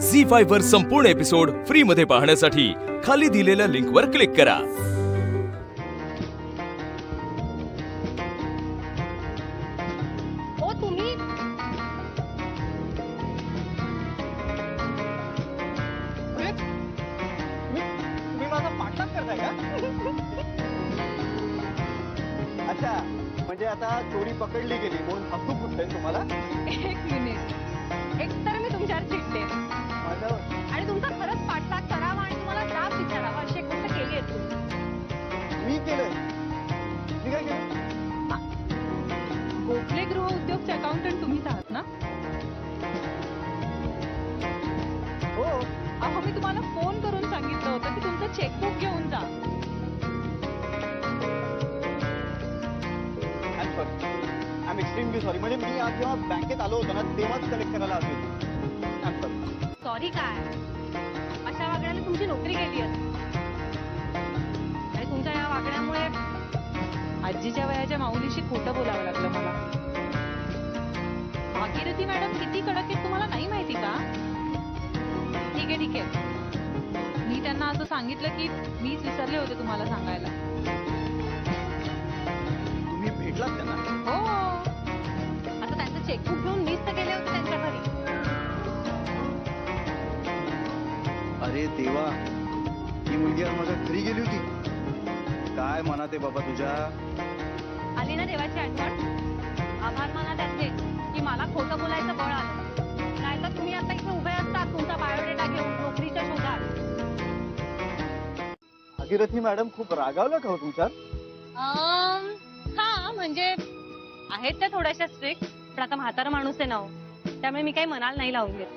झी5 वर संपूर्ण episode free मध्ये पाहण्यासाठी खाली दिलेल्या लिंक वर क्लिक करा. ओ तुम्ही तुम्ही माझा पाठलाग करताय का? अच्छा, म्हणजे आता चोरी पकडली गेली म्हणून हसू फुटतंय तुम्हाला? एक मिनिट. एक तर मी तुमच्यावर चिडले माझ्यावर? आणि तुमचा खरंच पाठलाग करावा आणि तुम्हाला जाब विचारावा अशी एक गोष्ट केली आहे तुम्ही. मी केलंय? मी काय केलं? गोखले गृह उद्योगचे अकाउंटंट तुम्हीच आहात ना? हो. अहो मी तुम्हाला फोन करून सांगितलं होतं की तुमचं चेकबुक घेऊन जा. I am extremely sorry. म्हणजे मी आज जेव्हा बँकेत आलो होतो ना तेव्हाच कलेक्ट करायला आलो होतो. सॉरी काय? अशा वागण्याने तुमची नोकरी गेली असती आणि तुमच्या या वागण्यामुळे आजीच्या वयाच्या माऊलीशी खोटं बोलावं लागलं मला. भागीरथी मॅडम किती कडक आहेत तुम्हाला नाही माहिती का? ठीक आहे. मी त्यांना असं सांगितलं की मीच विसरले होते तुम्हाला सांगायला. तुम्ही भेटलात त्यांना? हो. आता त्यांचं चेकबुक घेऊन मीच तर गेले होते त्यांच्या घरी. अरे देवा, ही मुलगी आज माझ्या घरी गेली होती. काय मनात आहे बाबा तुझ्या? आली ना देवाची आठवण? आभार माना त्याचे की मला खोटं बोलायचं बळ आलं. नाहीतर तुम्ही आता इथे उभे असतात तुमचा बायोडेटा घेऊन नोकरीच्या शोधात. भागीरथी मॅडम खूप रागावलं का हो तुमच्यात? हा म्हणजे आहेत त्या थोड्याशा स्ट्रिक्ट, पण आता म्हातारा माणूस आहे ना हो, त्यामुळे मी काही मनाला नाही लावून घेत.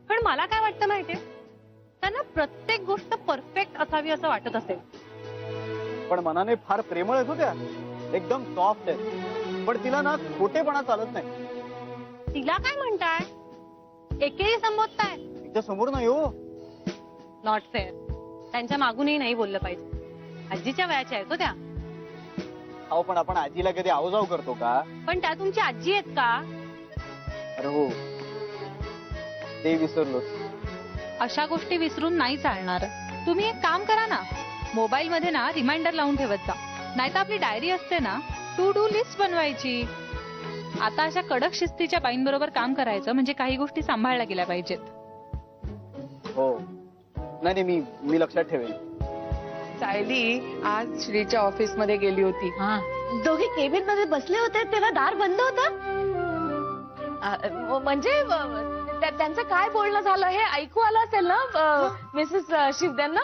पण मला काय वाटतं माहितीये, त्यांना प्रत्येक गोष्ट परफेक्ट असावी असं वाटत असेल. पण मनाने फार प्रेमळ आहेत होत्या, एकदम सॉफ्ट आहे. पण तिला ना खोटेपणा चालत नाही. तिला काय म्हणताय? एकेही संबोधताय? तिच्या समोर नाही हो. Not fair. त्यांच्या मागूनही नाही बोललं पाहिजे. आजीच्या वयाच्या आहेत हो त्या. अहो पण आपण आजीला कधी आवजाव करतो का? पण त्या तुमची आजी आहेत का? अरे हो, ते विसरलोच. अशा गोष्टी विसरून नाही चालणार. तुम्ही एक काम करा ना, मोबाईल मध्ये ना रिमाइंडर लावून ठेवत जा. नाहीतर आपली डायरी असते ना, टू डू लिस्ट बनवायची. आता अशा कडक शिस्तीच्या बाईंबरोबर काम करायचं म्हणजे काही गोष्टी सांभाळल्या गेल्या पाहिजेत. हो. नाही मी लक्षात ठेवेन. सायली आज श्रीच्या ऑफिस मध्ये गेली होती. दोघे केबिन मध्ये बसले होते तेव्हा दार बंद होतं. म्हणजे त्यांचं काय बोलणं झालं हे ऐकू आलं असेल ना मिसेस शिवद्यांना?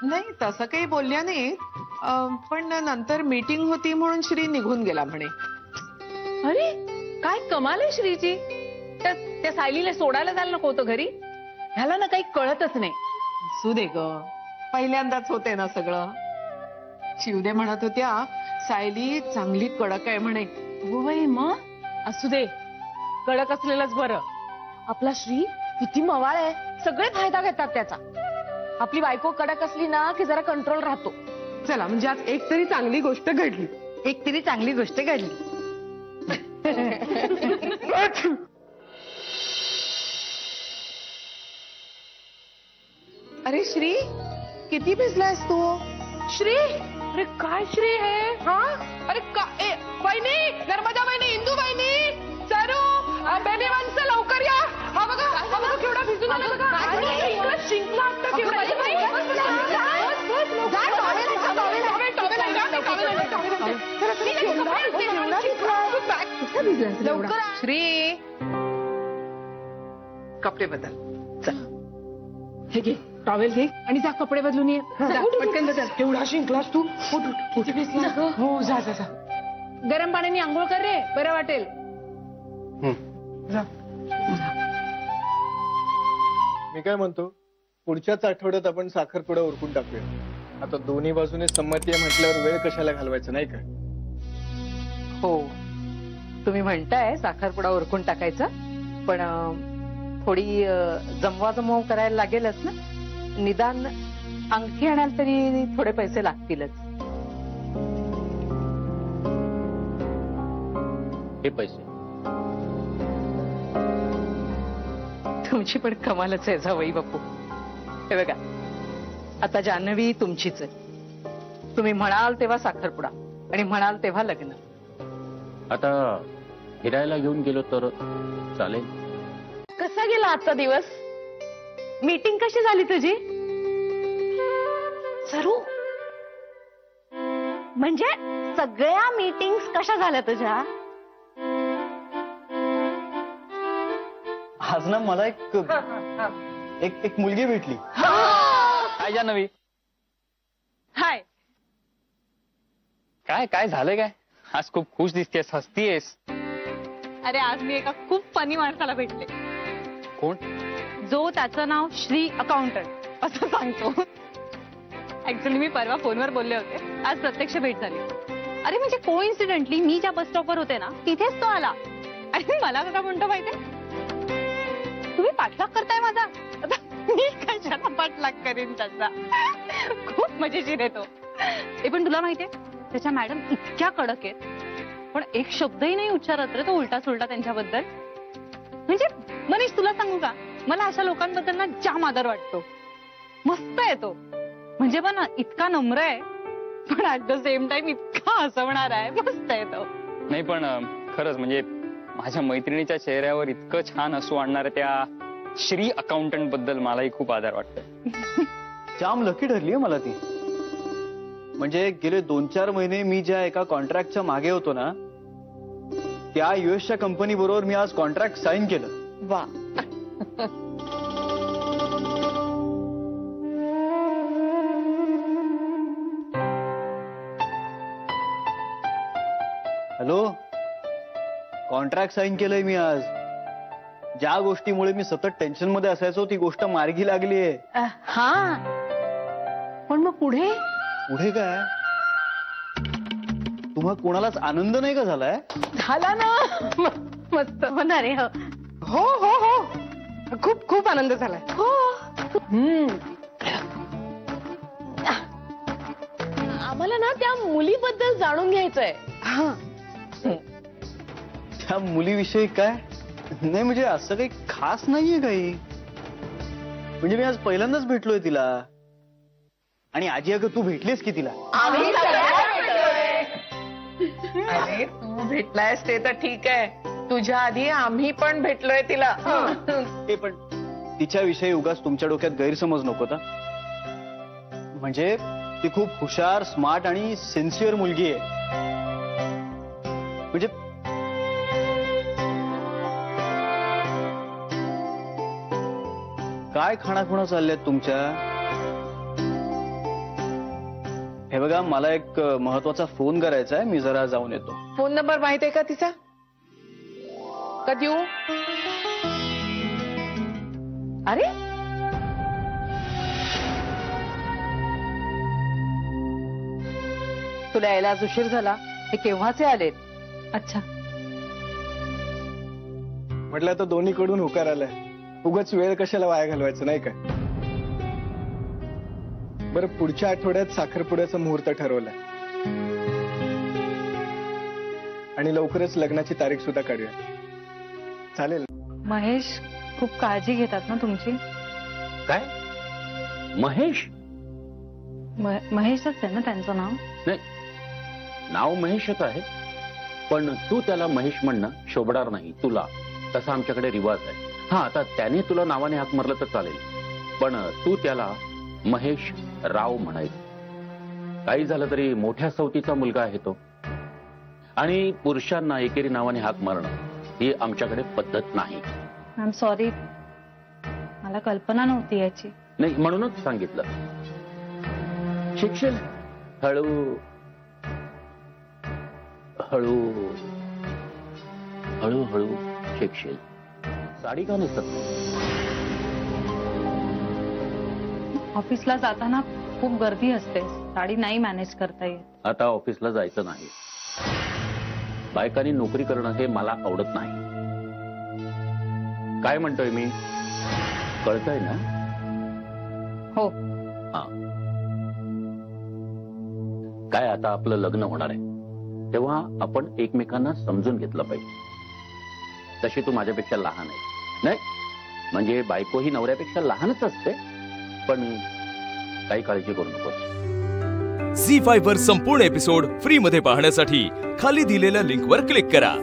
नाही तसं काही बोलल्या नाही, पण नंतर मीटिंग होती म्हणून श्री निघून गेला म्हणे. अरे काय कमाल आहे श्रीची. त्या सायलीला सोडायला जायला नको होतं घरी. ह्याला ना काही कळतच नाही. असू दे ग, पहिल्यांदाच होते ना सगळं. शिवदे म्हणत होत्या सायली चांगली कडक आहे म्हणे. हो बाई, मग असू दे, कडक असलेलंच बरं. आपला श्री किती मवाळ आहे, सगळे फायदा घेतात त्याचा. आपली बायको कडक असली ना की जरा कंट्रोल राहतो. चला म्हणजे आज एक तरी चांगली गोष्ट घडली. एक तरी चांगली गोष्ट घडली. अरे श्री, किती भिजलायस तू? श्री, अरे काय श्री आहे हा? अरे वहिनी, नर्मदा वहिनी, इंदू वहिनी, चारू, बेबी माणसं लवकर या. हा बघा केवढा भिजून आला बघा. शिंकला आता केवढा. श्री, कपडे बदल. हे घे टॉवेल घे आणि जा कपडे बदलून ये. पटकन बदल. एवढा शिंकलास तू? हो जा जा जा. गरम पाण्याने आंघोळ कर रे, बरं वाटेल. मी काय म्हणतो, पुढच्याच आठवड्यात आपण साखरपुडा उरकून टाकूया. आता दोन्ही बाजूने संमती आहे म्हटल्यावर वेळ कशाला घालवायचा, नाही का? हो, तुम्ही म्हणताय साखरपुडा उरकून टाकायचा, पण थोडी जमवाजमव करायला लागेलच ना. निदान अंगठी आणायला तरी थोडे पैसे लागतीलच. हे पैसे तुमची पण कमालच आहे जावई बापू. हे बघा, आता जान्हवी तुमचीच आहे. तुम्ही म्हणाल तेव्हा साखरपुडा आणि म्हणाल तेव्हा लग्न. आता फिरायला घेऊन गेलो तर चालेल? कसा गेला आजचा दिवस? मीटिंग कशी झाली तुझी? सरू, म्हणजे सगळ्या मीटिंग्स कशा झाल्या तुझ्या? आज ना मला एक मुलगी भेटली. काय जान्हवी, हाय. काय झालंय काय? आज खूप खुश दिसतेस, हसतीयस. अरे आज मी एका खूप फनी माणसाला भेटले, कोण? जो त्याचं नाव श्री अकाउंटंट असं सांगतो. ऍक्च्युली मी परवा फोनवर बोलले होते, आज प्रत्यक्ष भेट झाली. अरे म्हणजे कोइन्सिडेंटली मी ज्या बस स्टॉपवर होते ना तिथेच तो आला आणि मला का म्हणतो माहितीये, तुम्ही पाठलाग करताय माझा. आता मी कशाला पाठलाग करीन त्याचा. खूप मजेशीर आहे तो. ते पण तुला माहितीये त्याच्या मॅडम इतक्या कडक आहेत, पण एक शब्दही नाही उच्चारत रे तो उलटा सुलटा त्यांच्याबद्दल. म्हणजे मनीष तुला सांगू का, मला अशा लोकांबद्दल ना जाम आदर वाटतो. मस्त आहे तो. म्हणजे पण इतका नम्र आहे, पण ऍट द सेम टाइम इतका हसवणार आहे. मस्त आहे तो. नाही पण खरंच म्हणजे माझ्या मैत्रिणीच्या चेहऱ्यावर इतकं छान हसू आणणाऱ्या त्या श्री अकाउंटंट बद्दल मलाही खूप आदर वाटतं. जाम लकी ठरली मला ती. म्हणजे गेले 2-4 महिने मी ज्या एका कॉन्ट्रॅक्टच्या मागे होतो ना, त्या युएसच्या कंपनी बरोबर मी आज कॉन्ट्रॅक्ट साईन केलं. वा. हॅलो, कॉन्ट्रॅक्ट साईन केलंय मी आज. ज्या गोष्टीमुळे मी सतत टेन्शन मध्ये असायचो ती गोष्ट मार्गी लागलीये. हा, पण मग पुढे? पुढे काय? तुम्हा कोणालाच आनंद नाही का झालाय? झाला ना. मस्त होणार आहे. हो हो हो, खूप खूप आनंद झालाय. हो. आम्हाला ना त्या मुलीबद्दल जाणून घ्यायचंय. त्या मुलीविषयी काय? नाही म्हणजे असं काही खास नाहीये काही. म्हणजे मी आज पहिल्यांदाच भेटलोय तिला. आणि आजी अगं तू भेटलीस की तिला? अरे तू भेटलायस ते तर ठीक आहे, तुझ्या आधी आम्ही पण भेटलोय तिला. ते पण तिच्याविषयी उगाच तुमच्या डोक्यात गैरसमज नको ना. म्हणजे ती खूप हुशार, स्मार्ट आणि सिन्सिअर मुलगी आहे. म्हणजे काय खाणाखुणा चालल्यात तुमच्या? हे बघा, मला एक महत्वाचा फोन करायचा आहे, मी जरा जाऊन येतो. फोन नंबर माहित आहे का तिचा? का देऊ? अरे तुला यायला आज उशीर झाला. हे केव्हाचे आलेत? अच्छा. म्हटलं आता दोन्हीकडून होकार आलाय, उगाच वेळ कशाला वाया घालवायचं नाही का? बरं, पुढच्या आठवड्यात साखरपुड्याचा मुहूर्त ठरवलाय आणि लवकरच लग्नाची तारीख सुद्धा काढूया. चालेल? महेश खूप काळजी घेतात ना तुमची? काय? महेश? महेशच आहे ना त्यांचं नाव? नाही, नाव महेशच आहे, पण तू त्याला महेश म्हणणं शोभणार नाही तुला. तसा आमच्याकडे रिवाज आहे. हा, आता त्याने तुला नावाने हाक मारलं तर चालेल, पण तू त्याला महेश राव म्हणायचं. काही झालं तरी मोठ्या सवतीचा मुलगा आहे तो. आणि पुरुषांना एकेरी नावाने हाक मारणं ही आमच्याकडे पद्धत नाही. आय एम सॉरी, मला कल्पना नव्हती याची. नाही, म्हणूनच सांगितलं. शिक्षण हळू हळू हळूहळू शिकशील. साडी का नेसत? ऑफिसला जाताना खूप गर्दी असते, साडी नाही मॅनेज करता येत. आता ऑफिसला जायचं नाही. बायकांनी नोकरी करणं हे मला आवडत नाही. काय म्हणतोय मी? कळतंय ना? हो. हा. काय आता आपलं लग्न होणार आहे, तेव्हा आपण एकमेकांना समजून घेतलं पाहिजे. तशी तू माझ्यापेक्षा लहान आहे. नाही, म्हणजे बायको ही नवऱ्यापेक्षा लहानच असते, पण काही काळजी करू नकोस. झी5 वर संपूर्ण एपिसोड फ्री मध्ये पाहण्यासाठी खाली दिलेल्या लिंकवर क्लिक करा.